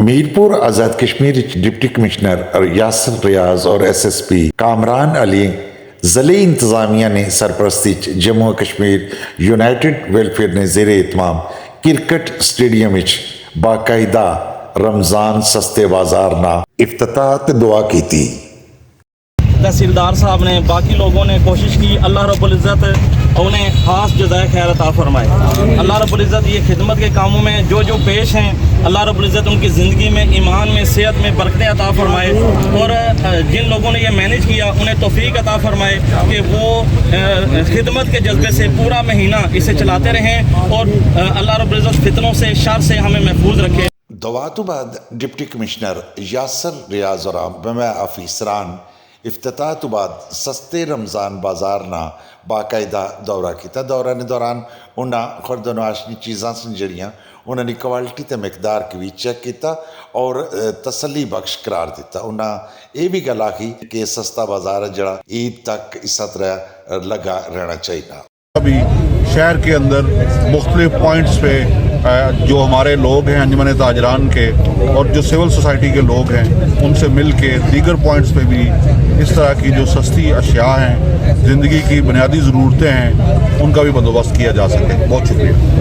Mirpur Azad Kashmir deputy commissioner Yasir ریاض اور S S P Kamran علی ضلعی انتظامیہ نے سرپرستی جموں کشمیر یونائٹڈ ویلفیئر نے زیر اہتمام کرکٹ سٹیڈیم باقاعدہ رمضان سستے بازار نا افتتاح دعا کی تھی۔ تحصیلدار صاحب نے باقی لوگوں نے کوشش کی، اللہ رب العزت انہیں خاص جزائے خیر عطا فرمائے۔ اللہ رب العزت یہ خدمت کے کاموں میں جو پیش ہیں، اللہ رب العزت ان کی زندگی میں، ایمان میں، صحت میں برکتیں عطا فرمائے، اور جن لوگوں نے یہ مینیج کیا انہیں توفیق عطا فرمائے کہ وہ خدمت کے جذبے سے پورا مہینہ اسے چلاتے رہیں، اور اللہ رب العزت فتنوں سے، شر سے ہمیں محفوظ رکھے۔ دعا تو بعد ڈپٹی کمشنر یاسر ریاض اور بمہ افیسران افتتاح تو بعد سستے رمضان بازار نا باقاعدہ دورہ کیتا۔ دورہ نے دوران انہاں خرد و نواشنی چیزاں سن جڑیاں انہاں نے کوالٹی تے مقدار کی بھی چیک کیتا اور تسلی بخش قرار دیتا۔ انہاں یہ بھی گل آخی کہ سستا بازار ہے جڑا عید تک اس طرح لگا رہنا چاہیے۔ ابھی شہر کے اندر مختلف پوائنٹس پہ جو ہمارے لوگ ہیں انجمن تاجران کے اور جو سول سوسائٹی کے لوگ ہیں ان سے مل کے دیگر پوائنٹس پہ بھی اس طرح کی جو سستی اشیاء ہیں، زندگی کی بنیادی ضرورتیں ہیں، ان کا بھی بندوبست کیا جا سکے۔ بہت شکریہ۔